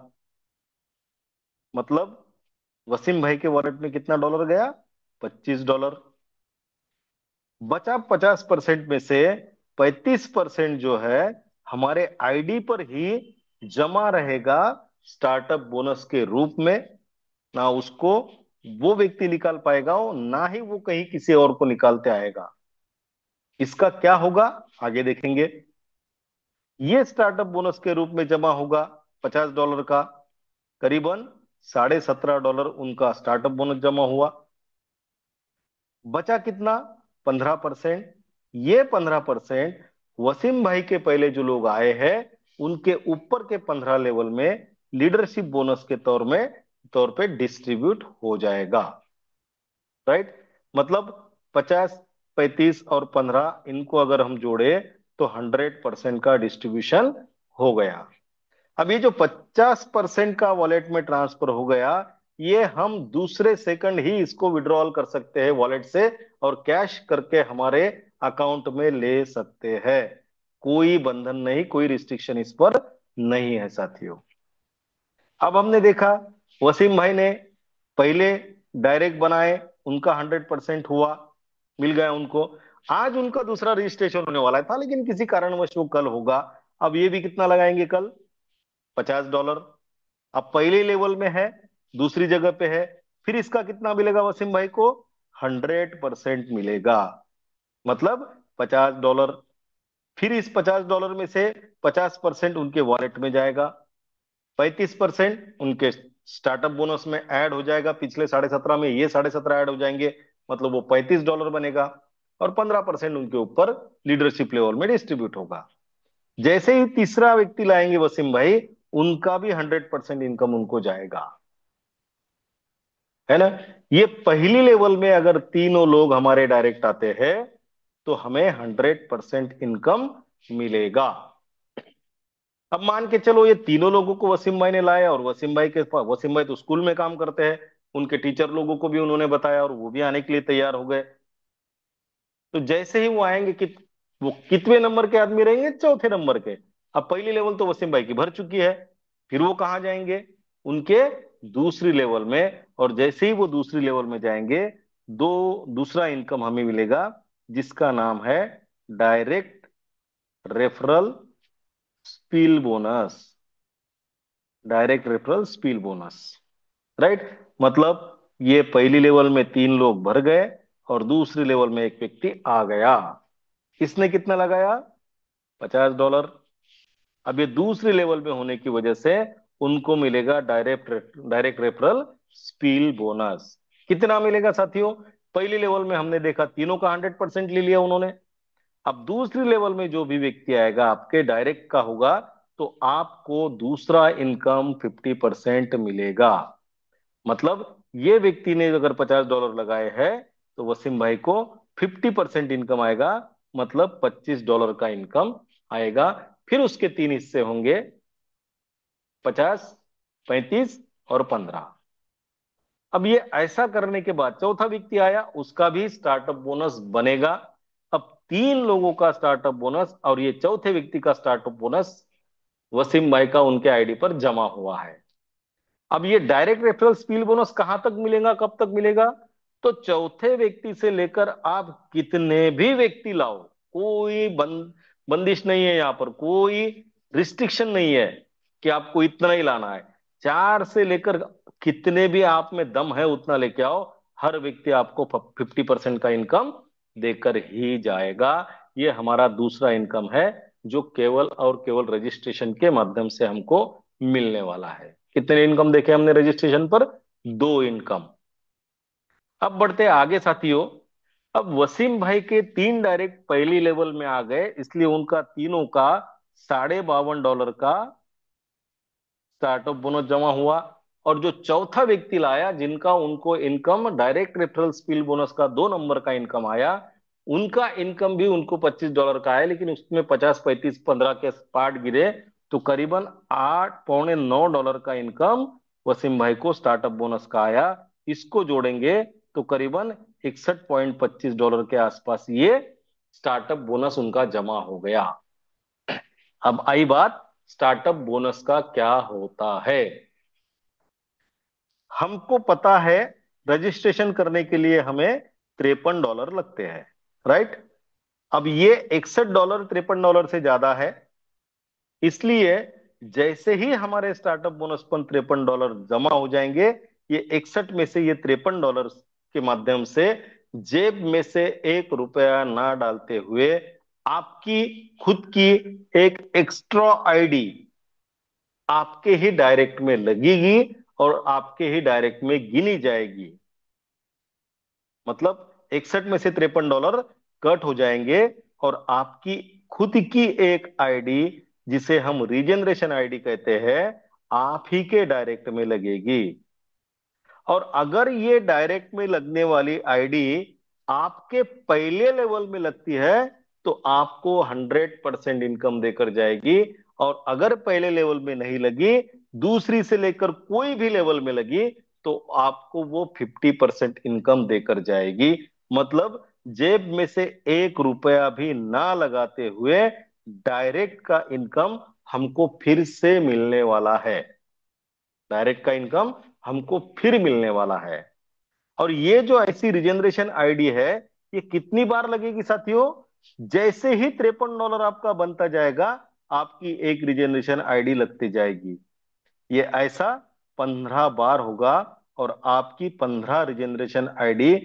मतलब वसीम भाई के वॉलेट में कितना डॉलर गया? $25। बचा 50% में से 35% जो है हमारे आईडी पर ही जमा रहेगा स्टार्टअप बोनस के रूप में। ना उसको वो व्यक्ति निकाल पाएगा, और ना ही वो कहीं किसी और को निकालते आएगा। इसका क्या होगा आगे देखेंगे। ये स्टार्टअप बोनस के रूप में जमा होगा $50 का। करीबन $17.5 उनका स्टार्टअप बोनस जमा हुआ। बचा कितना? 15%। ये 15% वसीम भाई के पहले जो लोग आए हैं उनके ऊपर के 15 लेवल में लीडरशिप बोनस के तौर पे डिस्ट्रीब्यूट हो जाएगा। राइट। मतलब 50, 35 और 15 इनको अगर हम जोड़े तो 100% का डिस्ट्रीब्यूशन हो गया। अब ये जो 50% का वॉलेट में ट्रांसफर हो गया, ये हम दूसरे सेकंड ही इसको विड्रॉल कर सकते हैं वॉलेट से, और कैश करके हमारे अकाउंट में ले सकते हैं। कोई बंधन नहीं, कोई रिस्ट्रिक्शन इस पर नहीं है साथियों। अब हमने देखा वसीम भाई ने पहले डायरेक्ट बनाए, उनका 100% हुआ, मिल गया उनको। आज उनका दूसरा रजिस्ट्रेशन होने वाला था, लेकिन किसी कारणवश वो कल होगा। अब ये भी कितना लगाएंगे कल? $50। अब पहले लेवल में है, दूसरी जगह पे है, फिर इसका कितना मिलेगा वसीम भाई को? 100% मिलेगा। मतलब $50। फिर इस $50 में से 50% उनके वॉलेट में जाएगा, 35% उनके स्टार्टअप बोनस में ऐड हो जाएगा। पिछले 17.5 में ये 17.5 ऐड हो जाएंगे, मतलब वो $35 बनेगा। और 15% उनके ऊपर लीडरशिप लेवल में डिस्ट्रीब्यूट होगा। जैसे ही तीसरा व्यक्ति लाएंगे वसीम भाई, उनका भी 100% इनकम उनको जाएगा, है ना। ये पहली लेवल में अगर तीनों लोग हमारे डायरेक्ट आते हैं तो हमें 100% इनकम मिलेगा। अब मान के चलो ये तीनों लोगों को वसीम भाई ने लाया, और वसीम भाई तो स्कूल में काम करते हैं, उनके टीचर लोगों को भी उन्होंने बताया और वो भी आने के लिए तैयार हो गए। तो जैसे ही वो आएंगे कि वो कितवे नंबर के आदमी रहेंगे? चौथे नंबर के। अब पहली लेवल तो वसीम भाई की भर चुकी है, फिर वो कहाँ जाएंगे? उनके दूसरी लेवल में। और जैसे ही वो दूसरी लेवल में जाएंगे, दूसरा इनकम हमें मिलेगा, जिसका नाम है direct referral spill bonus. Direct referral spill bonus. Right. मतलब ये पहली लेवल में तीन लोग भर गए, और दूसरी लेवल में एक व्यक्ति आ गया। इसने कितना लगाया? $50। अब ये दूसरी लेवल में होने की वजह से उनको मिलेगा डायरेक्ट रेफरल स्पील बोनस। कितना मिलेगा साथियों? पहली लेवल में हमने देखा तीनों का 100% ले लिया उन्होंने। अब दूसरी लेवल में जो भी व्यक्ति आएगा आपके डायरेक्ट का होगा, तो आपको दूसरा इनकम 50% मिलेगा। मतलब ये व्यक्ति ने अगर $50 लगाए हैं, तो वसीम भाई को 50% इनकम आएगा, मतलब $25 का इनकम आएगा। फिर उसके तीन हिस्से होंगे, 50, 35 और 15। अब ये ऐसा करने के बाद चौथा व्यक्ति आया, उसका भी स्टार्टअप बोनस बनेगा। अब तीन लोगों का स्टार्टअप बोनस और ये चौथे व्यक्ति का स्टार्टअप बोनस वसीम भाई का उनके आईडी पर जमा हुआ है। अब ये डायरेक्ट रेफरल स्पील बोनस कहां तक मिलेगा, कब तक मिलेगा? तो चौथे व्यक्ति से लेकर आप कितने भी व्यक्ति लाओ, कोई बंदिश नहीं है, यहां पर कोई रिस्ट्रिक्शन नहीं है कि आपको इतना ही लाना है। चार से लेकर कितने भी आप में दम है उतना लेके आओ, हर व्यक्ति आपको 50% का इनकम देकर ही जाएगा। ये हमारा दूसरा इनकम है, जो केवल और केवल रजिस्ट्रेशन के माध्यम से हमको मिलने वाला है। कितने इनकम देखे हमने रजिस्ट्रेशन पर? दो इनकम। अब बढ़ते हैं आगे साथियों। अब वसीम भाई के तीन डायरेक्ट पहली लेवल में आ गए, इसलिए उनका तीनों का $52.5 का स्टार्टअप बोनस जमा हुआ। और जो चौथा व्यक्ति लाया, जिनका उनको income direct referral spill bonus का 2 नंबर का इनकम आया, उनका इनकम भी उनको $25 का आया, लेकिन उसमें 50, 35, 15 के पार्ट गिरे, तो करीबन 8, 9 का इनकम वसीम भाई को स्टार्टअप बोनस का आया। इसको जोड़ेंगे तो करीबन $61.25 के आसपास ये स्टार्टअप बोनस उनका जमा हो गया। अब आई बात, स्टार्टअप बोनस का क्या होता है। हमको पता है रजिस्ट्रेशन करने के लिए हमें $53 लगते हैं, राइट। अब ये $61, $53 से ज्यादा है, इसलिए जैसे ही हमारे स्टार्टअप बोनस पर $53 जमा हो जाएंगे, ये 61 में से ये $53 के माध्यम से जेब में से 1 रुपया ना डालते हुए आपकी खुद की एक एक्स्ट्रा आईडी आपके ही डायरेक्ट में लगेगी और आपके ही डायरेक्ट में गिनी जाएगी। मतलब 61 में से $53 कट हो जाएंगे और आपकी खुद की एक आईडी, जिसे हम रीजनरेशन आईडी कहते हैं, आप ही के डायरेक्ट में लगेगी। और अगर ये डायरेक्ट में लगने वाली आईडी आपके पहले लेवल में लगती है, तो आपको 100% इनकम देकर जाएगी। और अगर पहले लेवल में नहीं लगी, दूसरी से लेकर कोई भी लेवल में लगी, तो आपको वो 50% इनकम देकर जाएगी। मतलब जेब में से 1 रुपया भी ना लगाते हुए डायरेक्ट का इनकम हमको फिर से मिलने वाला है। डायरेक्ट का इनकम हमको फिर मिलने वाला है। और ये जो ऐसी रिजेनरेशन आईडी है, ये कितनी बार लगेगी साथियों? जैसे ही $53 आपका बनता जाएगा, आपकी एक रिजेनरेशन आईडी लगती जाएगी। ये ऐसा 15 बार होगा। और आपकी 15 रिजेनरेशन आईडी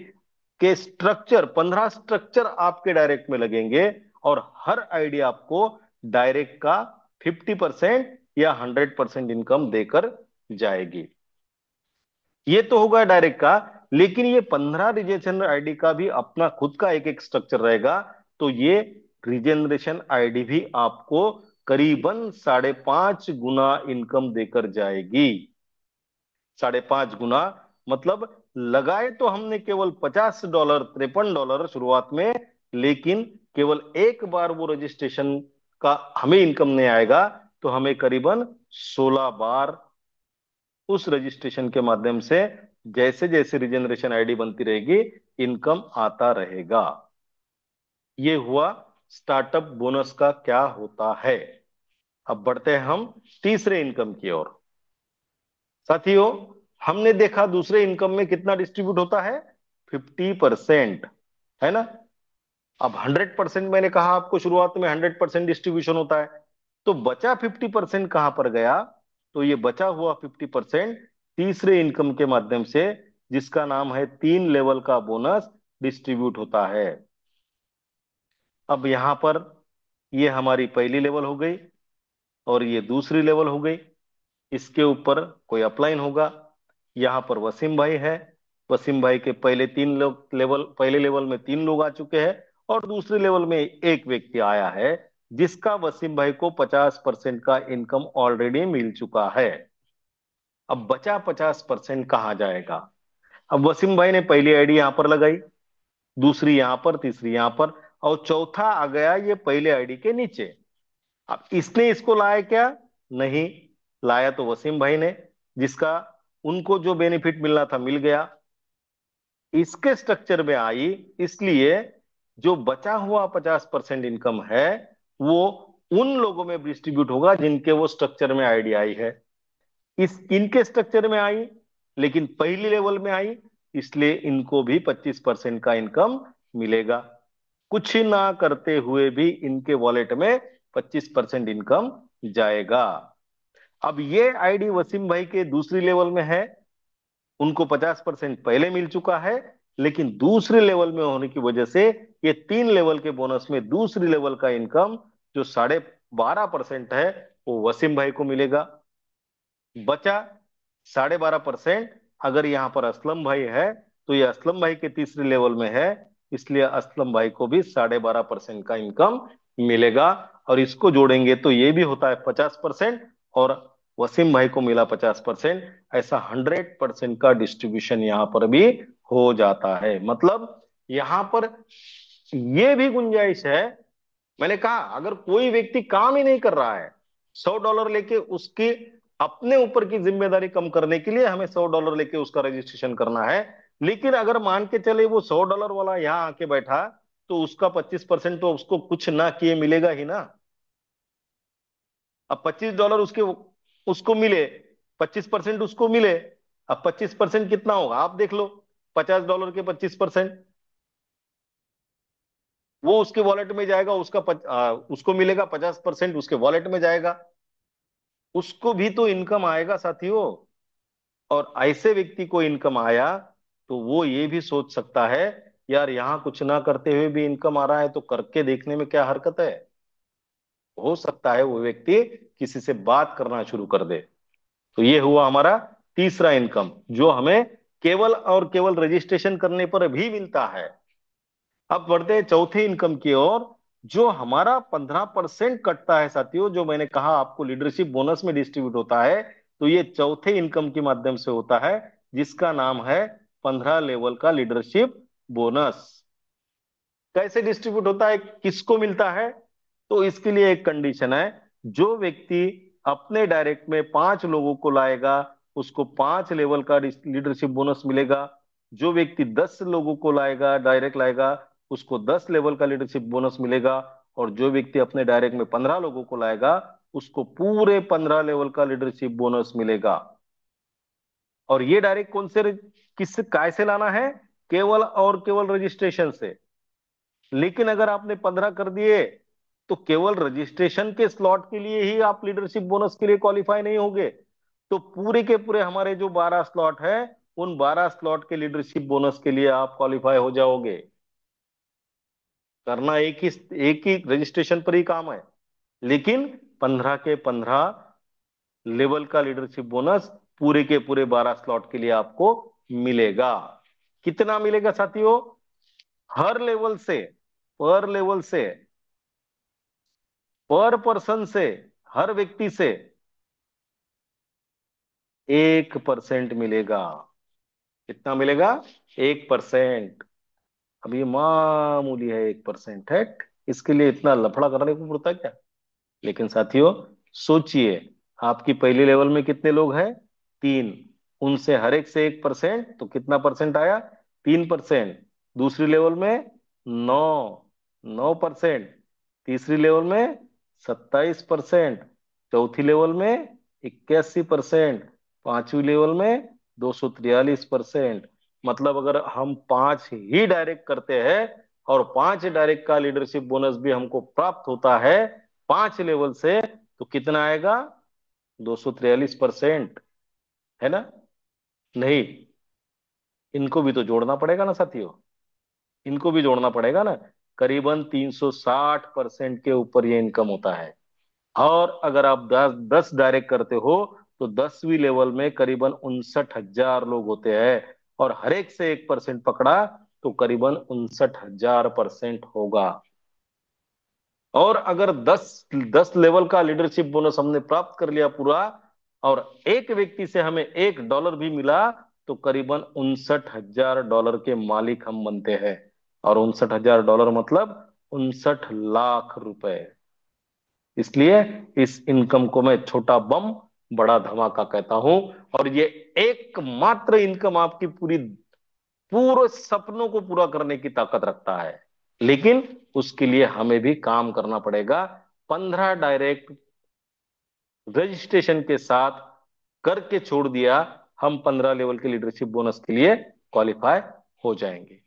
के स्ट्रक्चर, 15 स्ट्रक्चर आपके डायरेक्ट में लगेंगे। और हर आईडी आपको डायरेक्ट का 50% या 100% इनकम देकर जाएगी। ये तो होगा डायरेक्ट का, लेकिन ये 15 रिजेनरेशन आईडी का भी अपना खुद का एक एक स्ट्रक्चर रहेगा। तो ये रिजेनरेशन आईडी भी आपको करीबन 5.5 गुना इनकम देकर जाएगी। 5.5 गुना। मतलब लगाए तो हमने केवल $50, $53 शुरुआत में, लेकिन केवल एक बार वो रजिस्ट्रेशन का हमें इनकम नहीं आएगा, तो हमें करीबन 16 बार उस रजिस्ट्रेशन के माध्यम से, जैसे जैसे रिजेनरेशन आईडी बनती रहेगी, इनकम आता रहेगा। ये हुआ स्टार्टअप बोनस का क्या होता है। अब बढ़ते हैं हम तीसरे इनकम की ओर। साथियों, हमने देखा दूसरे इनकम में कितना डिस्ट्रीब्यूट होता है, 50%, है ना। अब 100% मैंने कहा आपको शुरुआत में 100% डिस्ट्रीब्यूशन होता है, तो बचा 50% कहां पर गया? तो ये बचा हुआ 50% तीसरे इनकम के माध्यम से, जिसका नाम है 3 लेवल का बोनस, डिस्ट्रीब्यूट होता है। अब यहां पर ये हमारी पहली लेवल हो गई और ये दूसरी लेवल हो गई। इसके ऊपर कोई अपलाइन होगा। यहाँ पर वसीम भाई है। वसीम भाई के पहले 3 लोग लेवल, पहले लेवल में 3 लोग आ चुके हैं और दूसरे लेवल में एक व्यक्ति आया है, जिसका वसीम भाई को 50% का इनकम ऑलरेडी मिल चुका है। अब बचा 50% कहाँ जाएगा? अब वसीम भाई ने पहली आईडी यहां पर लगाई, दूसरी यहां पर, तीसरी यहां पर, और चौथा आ गया ये पहले आईडी के नीचे। अब इसने इसको लाया क्या? नहीं लाया, तो वसीम भाई ने, जिसका उनको जो बेनिफिट मिलना था मिल गया, इसके स्ट्रक्चर में आई। इसलिए जो बचा हुआ 50% इनकम है, वो उन लोगों में डिस्ट्रीब्यूट होगा जिनके वो स्ट्रक्चर में आईडी आई है। इस इनके स्ट्रक्चर में आई, लेकिन पहली लेवल में आई, इसलिए इनको भी 25% का इनकम मिलेगा। कुछ ना करते हुए भी इनके वॉलेट में 25% इनकम जाएगा। अब ये आईडी वसीम भाई के दूसरी लेवल में है, उनको 50% पहले मिल चुका है, लेकिन दूसरे लेवल में होने की वजह से ये 3 लेवल के बोनस में दूसरी लेवल का इनकम जो 12.5% है वो वसीम भाई को मिलेगा। बचा 12.5%। अगर यहाँ पर असलम भाई है तो ये असलम भाई के तीसरे लेवल में है, इसलिए असलम भाई को भी 12.5% का इनकम मिलेगा। और इसको जोड़ेंगे तो ये भी होता है 50%, और वसीम भाई को मिला 50%। ऐसा 100% का डिस्ट्रीब्यूशन यहाँ पर भी हो जाता है। मतलब यहाँ पर ये भी गुंजाइश है। मैंने कहा अगर कोई व्यक्ति काम ही नहीं कर रहा है, $100 लेके उसकी अपने ऊपर की जिम्मेदारी कम करने के लिए हमें $100 लेके उसका रजिस्ट्रेशन करना है। लेकिन अगर मान के चले वो $100 वाला यहाँ आके बैठा, तो उसका 25% तो उसको कुछ ना किए मिलेगा ही ना। अब $25 उसके उसको मिले, 25% उसको मिले। अब 25% कितना होगा आप देख लो। $50 के 25%, वो उसके वॉलेट में जाएगा, उसको मिलेगा 50%, उसके वॉलेट में जाएगा। उसको भी तो इनकम आएगा साथियों। और ऐसे व्यक्ति को इनकम आया तो वो ये भी सोच सकता है, यार यहाँ कुछ ना करते हुए भी इनकम आ रहा है तो करके देखने में क्या हरकत है। हो सकता है वो व्यक्ति किसी से बात करना शुरू कर दे। तो ये हुआ हमारा तीसरा इनकम, जो हमें केवल और केवल रजिस्ट्रेशन करने पर भी मिलता है। अब बढ़ते हैं चौथे इनकम की ओर, जो हमारा 15% कटता है साथियों, जो मैंने कहा आपको लीडरशिप बोनस में डिस्ट्रीब्यूट होता है। तो ये चौथे इनकम के माध्यम से होता है, जिसका नाम है 15 लेवल का लीडरशिप बोनस। कैसे डिस्ट्रीब्यूट होता है, किसको मिलता है? तो इसके लिए एक कंडीशन है। जो व्यक्ति अपने डायरेक्ट में 5 लोगों को लाएगा, उसको 5 लेवल का लीडरशिप बोनस मिलेगा। जो व्यक्ति 10 लोगों को लाएगा, डायरेक्ट लाएगा, उसको 10 लेवल का लीडरशिप बोनस मिलेगा। और जो व्यक्ति अपने डायरेक्ट में 15 लोगों को लाएगा, उसको पूरे 15 लेवल का लीडरशिप बोनस मिलेगा। और ये डायरेक्ट कौन से किस काय से लाना है? केवल और केवल रजिस्ट्रेशन से। लेकिन अगर आपने 15 कर दिए, तो केवल रजिस्ट्रेशन के स्लॉट के लिए ही आप लीडरशिप बोनस के लिए क्वालिफाई नहीं होगे। तो पूरे के पूरे हमारे जो 12 स्लॉट है, उन 12 स्लॉट के लीडरशिप बोनस के लिए आप क्वालिफाई हो जाओगे। करना एक ही रजिस्ट्रेशन पर ही काम है, लेकिन 15 के 15 लेवल का लीडरशिप बोनस पूरे के पूरे 12 स्लॉट के लिए आपको मिलेगा। कितना मिलेगा साथियों? हर लेवल से, पर लेवल से, पर पर्सन से, हर व्यक्ति से 1% मिलेगा। कितना मिलेगा? 1%। अब ये मामूली है, 1% है। इसके लिए इतना लफड़ा करने को पड़ता है क्या? लेकिन साथियों सोचिए, आपकी पहली लेवल में कितने लोग हैं? 3। उनसे हर एक से 1%, तो कितना परसेंट आया? 3%। दूसरी लेवल में 9%। तीसरी लेवल में 27%। चौथी लेवल में 81%। पांचवी लेवल में 243%। मतलब अगर हम 5 ही डायरेक्ट करते हैं, और 5 डायरेक्ट का लीडरशिप बोनस भी हमको प्राप्त होता है 5 लेवल से, तो कितना आएगा? 243%। है ना? नहीं, इनको भी तो जोड़ना पड़ेगा ना साथियों। इनको भी जोड़ना पड़ेगा ना। करीबन 360% के ऊपर ये इनकम होता है। और अगर आप 10 10 डायरेक्ट करते हो, तो 10वीं लेवल में करीबन 59,000 लोग होते हैं। और हर एक से 1% पकड़ा, तो करीबन 59,000% होगा। और अगर 10 10 लेवल का लीडरशिप बोनस हमने प्राप्त कर लिया पूरा, और एक व्यक्ति से हमें $1 भी मिला, तो करीबन $59,000 के मालिक हम बनते हैं। और $59,000 मतलब 59 लाख रुपए। इसलिए इस इनकम को मैं छोटा बम बड़ा धमाका कहता हूं। और ये एकमात्र इनकम आपकी पूरे सपनों को पूरा करने की ताकत रखता है। लेकिन उसके लिए हमें भी काम करना पड़ेगा। 15 डायरेक्ट रजिस्ट्रेशन के साथ करके छोड़ दिया, हम 15 लेवल के लीडरशिप बोनस के लिए क्वालिफाई हो जाएंगे।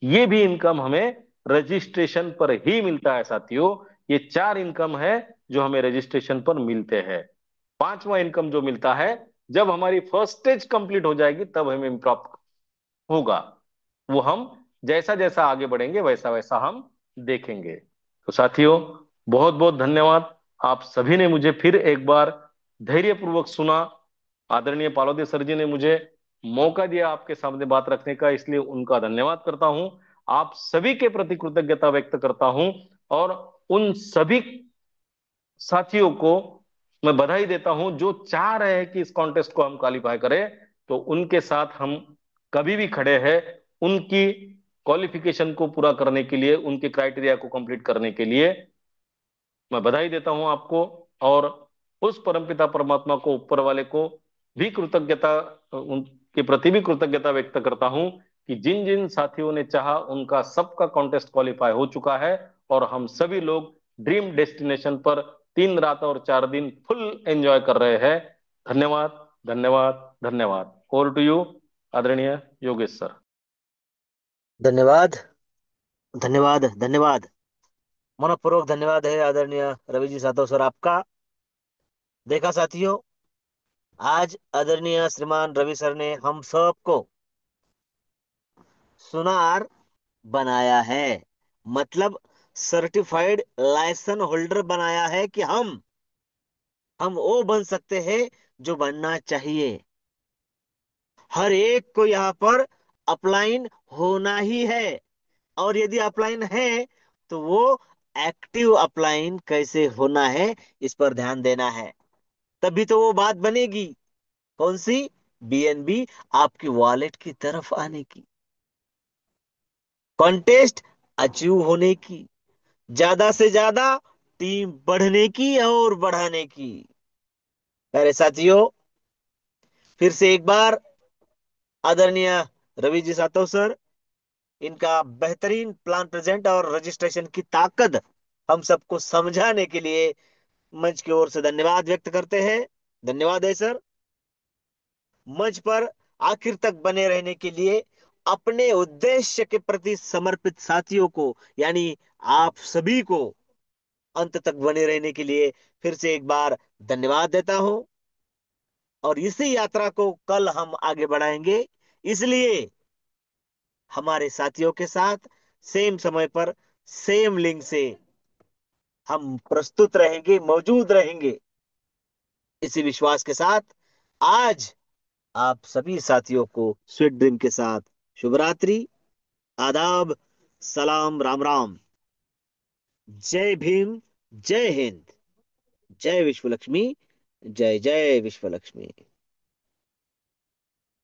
ये भी इनकम हमें रजिस्ट्रेशन पर ही मिलता है साथियों। ये 4 इनकम है जो हमें रजिस्ट्रेशन पर मिलते हैं। पांचवा इनकम जो मिलता है, जब हमारी फर्स्ट स्टेज कंप्लीट हो जाएगी तब हमें प्राप्त होगा। वो हम जैसा जैसा आगे बढ़ेंगे वैसा वैसा हम देखेंगे। तो साथियों, बहुत बहुत धन्यवाद। आप सभी ने मुझे फिर एक बार धैर्यपूर्वक सुना। आदरणीय पालोदे सर जी ने मुझे मौका दिया आपके सामने बात रखने का, इसलिए उनका धन्यवाद करता हूं। आप सभी के प्रति कृतज्ञता व्यक्त करता हूं, और उन सभी साथियों को मैं बधाई देता हूं जो चाह रहे हैं कि इस कॉन्टेस्ट को हम क्वालिफाई करें। तो उनके साथ हम कभी भी खड़े हैं, उनकी क्वालिफिकेशन को पूरा करने के लिए, उनके क्राइटेरिया को कंप्लीट करने के लिए मैं बधाई देता हूं आपको। और उस परमपिता परमात्मा को, ऊपर वाले को भी कृतज्ञता, उनके प्रति भी कृतज्ञता व्यक्त करता हूं कि जिन जिन साथियों ने चाहा उनका सबका कॉन्टेस्ट क्वालिफाई हो चुका है, और हम सभी लोग ड्रीम डेस्टिनेशन पर 3 रात और 4 दिन फुल एंजॉय कर रहे हैं। धन्यवाद, धन्यवाद, धन्यवाद। ओवर टू यू आदरणीय योगेश सर। धन्यवाद, धन्यवाद, धन्यवाद। मनपूर्वक धन्यवाद है आदरणीय रवि जी सातव सर आपका। देखा साथियों, आज आदरणीय श्रीमान रवि सर ने हम सबको सुनार बनाया है। मतलब सर्टिफाइड लाइसेंस होल्डर बनाया है कि हम वो बन सकते हैं जो बनना चाहिए। हर एक को यहाँ पर अपलाइन होना ही है। और यदि अपलाइन है तो वो एक्टिव अपलाइन कैसे होना है, इस पर ध्यान देना है। तभी तो वो बात बनेगी। कौन सी? बीएनबी आपकी वॉलेट की तरफ आने की, कॉन्टेस्ट अचीव होने की, ज्यादा से ज्यादा टीम बढ़ने की और बढ़ाने की। प्यारे साथियों, फिर से एक बार आदरणीय रवि जी सातव सर, इनका बेहतरीन प्लान प्रेजेंट और रजिस्ट्रेशन की ताकत हम सबको समझाने के लिए मंच की ओर से धन्यवाद व्यक्त करते हैं। धन्यवाद है सर। मंच पर आखिर तक बने रहने के लिए अपने उद्देश्य के प्रति समर्पित साथियों को, यानी आप सभी को अंत तक बने रहने के लिए फिर से एक बार धन्यवाद देता हूं। और इसी यात्रा को कल हम आगे बढ़ाएंगे। इसलिए हमारे साथियों के साथ सेम समय पर, सेम लिंक से हम प्रस्तुत रहेंगे, मौजूद रहेंगे। इसी विश्वास के साथ आज आप सभी साथियों को स्वीट ड्रीम के साथ शुभ रात्रि, आदाब, सलाम, राम राम। जय भीम, जय हिंद, जय विश्व लक्ष्मी, जय जय विश्व लक्ष्मी।